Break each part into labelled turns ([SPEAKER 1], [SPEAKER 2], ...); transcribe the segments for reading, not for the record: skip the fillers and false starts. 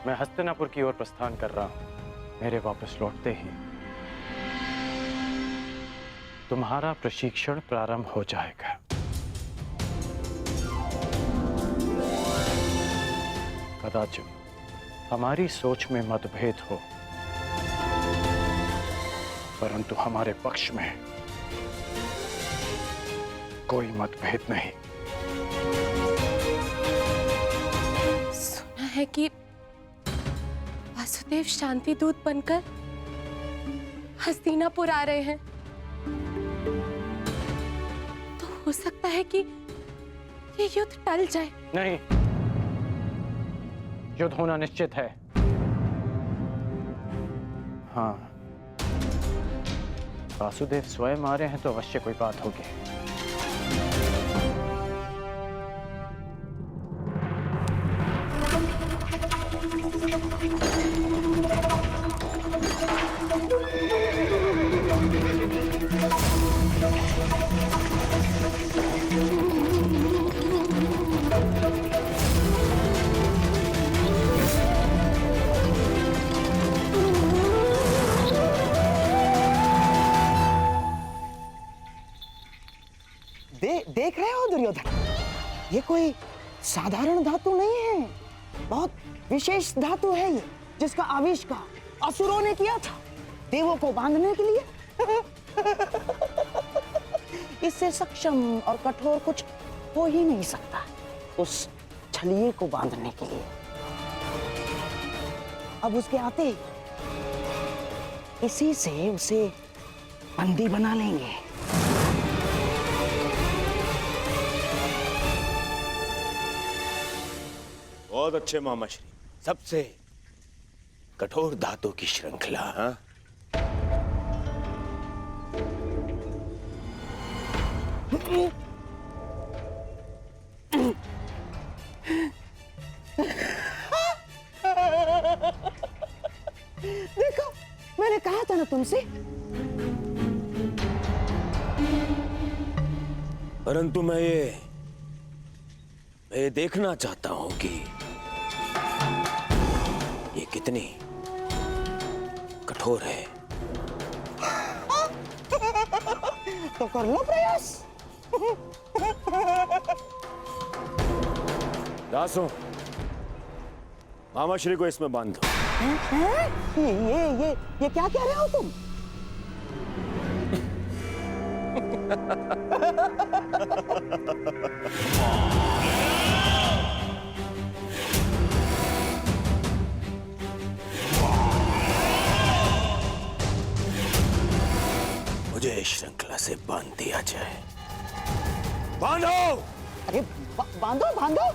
[SPEAKER 1] मैं हस्तिनापुर की ओर प्रस्थान कर रहा हूं। मेरे वापस लौटते ही तुम्हारा प्रशिक्षण प्रारंभ हो जाएगा। कदाचित हमारी सोच में मतभेद हो, परंतु हमारे पक्ष में कोई मतभेद नहीं।
[SPEAKER 2] सुना है कि वासुदेव शांति दूत बनकर हस्तिनापुर आ रहे हैं, तो हो सकता है कि ये युद्ध टल जाए।
[SPEAKER 1] नहीं, युद्ध होना निश्चित है। हाँ, वासुदेव स्वयं आ रहे हैं तो अवश्य कोई बात होगी।
[SPEAKER 3] देख रहे हो दुर्योधन, ये कोई साधारण धातु नहीं है, बहुत विशेष धातु है ये, जिसका आविष्कार असुरों ने किया था देवों को बांधने के लिए। इससे सक्षम और कठोर कुछ हो ही नहीं सकता उस छलिए को बांधने के लिए। अब उसके आते इसी से उसे बंदी बना लेंगे।
[SPEAKER 4] बहुत अच्छे मामाश्री, सबसे कठोर धातु की श्रृंखला। हाँ?
[SPEAKER 3] देखो, मैंने कहा था ना तुमसे।
[SPEAKER 4] परंतु मैं ये देखना चाहता हूं कि ये कितनी कठोर है।
[SPEAKER 3] तो कर लो प्रयास।
[SPEAKER 4] दासों, मामाश्री को इसमें बांध दो।
[SPEAKER 3] ये क्या कह रहे हो तुम?
[SPEAKER 4] मुझे श्रृंखला से बांध दिया जाए। बांधो!
[SPEAKER 3] अरे बांधो बांधो।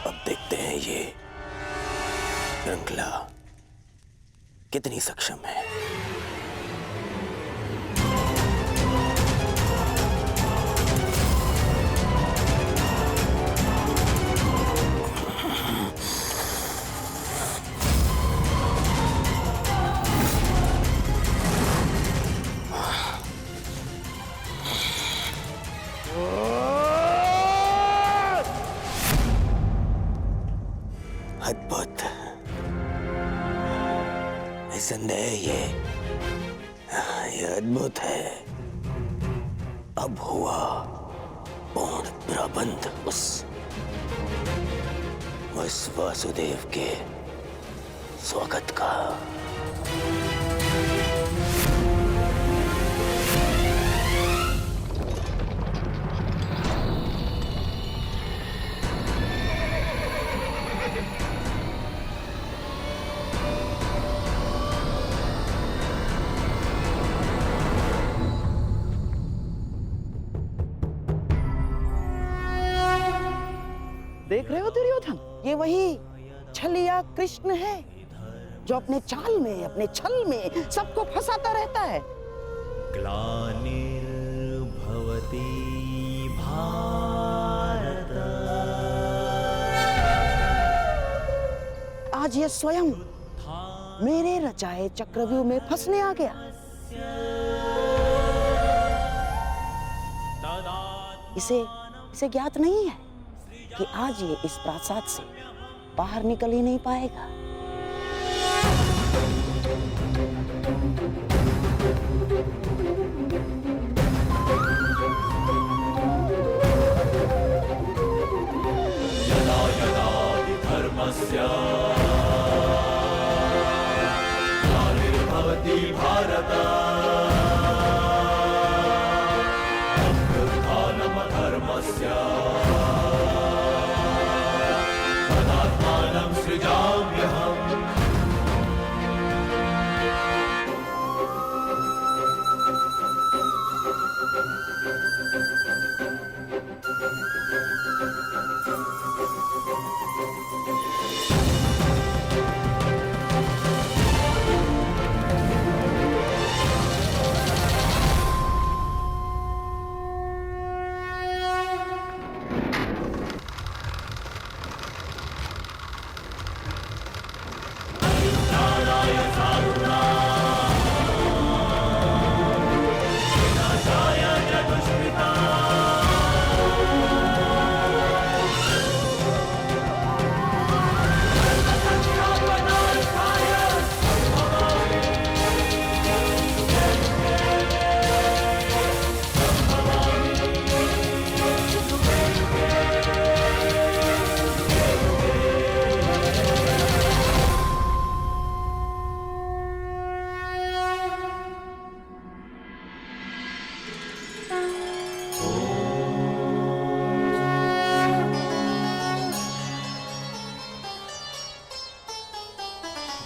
[SPEAKER 4] अब देखते हैं ये श्रृंखला कितनी सक्षम है। अद्भुत, निसंदेह ये अद्भुत है। अब हुआ पूर्ण प्रबंध उस वासुदेव के स्वागत का।
[SPEAKER 3] देख रहे हो दुर्योधन, ये वही छलिया कृष्ण है जो अपने चाल में, अपने छल में सबको फंसाता रहता है।
[SPEAKER 5] ग्लानिर्भवति भारत
[SPEAKER 3] आज ये स्वयं मेरे रचाए चक्रव्यूह में फंसने आ गया। इसे ज्ञात नहीं है कि आज ये इस प्रासाद से बाहर निकल ही नहीं पाएगा।
[SPEAKER 5] यदा यदा धर्मस्य ग्लानिर्भवति भारत अभ्युत्थानम् अधर्मस्य तदात्मानं सृजाम्यहम्।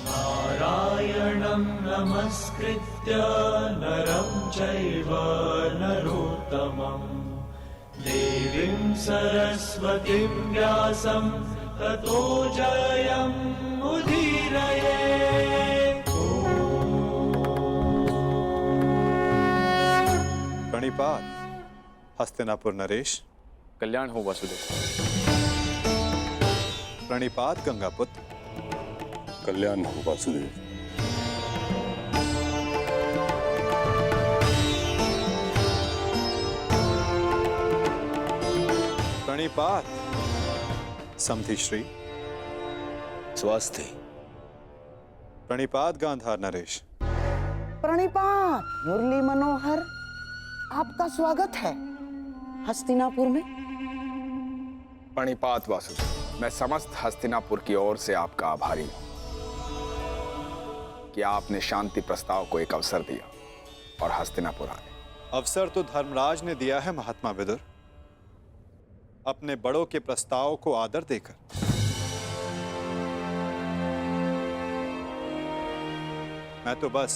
[SPEAKER 5] नारायणं नमस्कृत्य नरं चैव नरोत्तमं देवीं सरस्वतीं व्यासं ततो जयमुदीरये।
[SPEAKER 6] प्रणिपात हस्तिनापुर नरेश।
[SPEAKER 1] कल्याण हो वासुदेव।
[SPEAKER 6] प्रणिपात गंगापुत्र।
[SPEAKER 7] कल्याण हो वासुदेव।
[SPEAKER 6] प्रणिपात समधि श्री।
[SPEAKER 4] स्वास्थ्य।
[SPEAKER 6] प्रणिपात गांधार नरेश।
[SPEAKER 3] प्रणिपात मुरली मनोहर, आपका स्वागत है हस्तिनापुर में।
[SPEAKER 8] प्रणिपात वासुदेव, मैं समस्त हस्तिनापुर की ओर से आपका आभारी हूं कि आपने शांति प्रस्ताव को एक अवसर दिया और हस्तिनापुर आए।
[SPEAKER 6] अवसर तो धर्मराज ने दिया है महात्मा विदुर, अपने बड़ों के प्रस्ताव को आदर देकर। मैं तो बस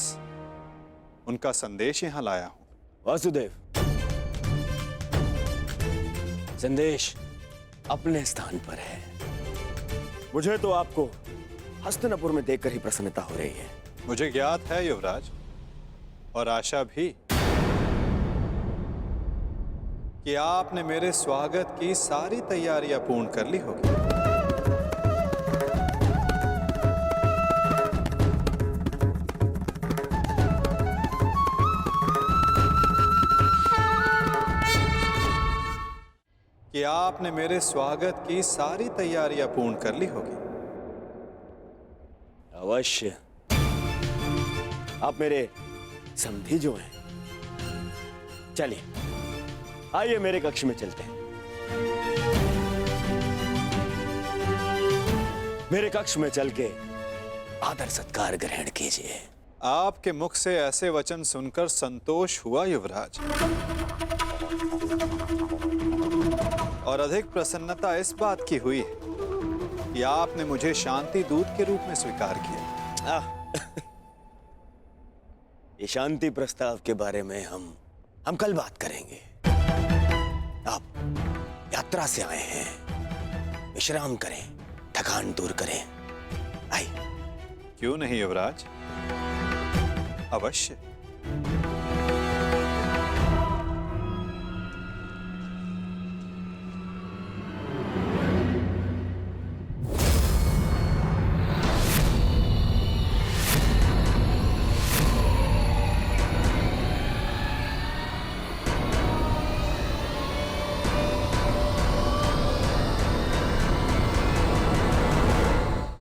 [SPEAKER 6] उनका संदेश यहां लाया हूं।
[SPEAKER 4] वासुदेव, संदेश अपने स्थान पर है। मुझे तो आपको हस्तिनापुर में देखकर ही प्रसन्नता हो रही है।
[SPEAKER 6] मुझे ज्ञात है युवराज, और आशा भी कि आपने मेरे स्वागत की सारी तैयारियां पूर्ण कर ली होगी। कि आपने मेरे स्वागत की सारी तैयारियां पूर्ण कर ली होगी।
[SPEAKER 4] अवश्य। आप मेरे समधी जो हैं। चलिए, आइए मेरे कक्ष में चलते हैं। मेरे कक्ष में चल के आदर सत्कार ग्रहण कीजिए।
[SPEAKER 6] आपके मुख से ऐसे वचन सुनकर संतोष हुआ युवराज, और अधिक प्रसन्नता इस बात की हुई है कि आपने मुझे शांति दूत के रूप में स्वीकार किया।
[SPEAKER 4] ये शांति प्रस्ताव के बारे में हम कल बात करेंगे। आप यात्रा से आए हैं, विश्राम करें, थकान दूर करें। आइए।
[SPEAKER 6] क्यों नहीं युवराज, अवश्य।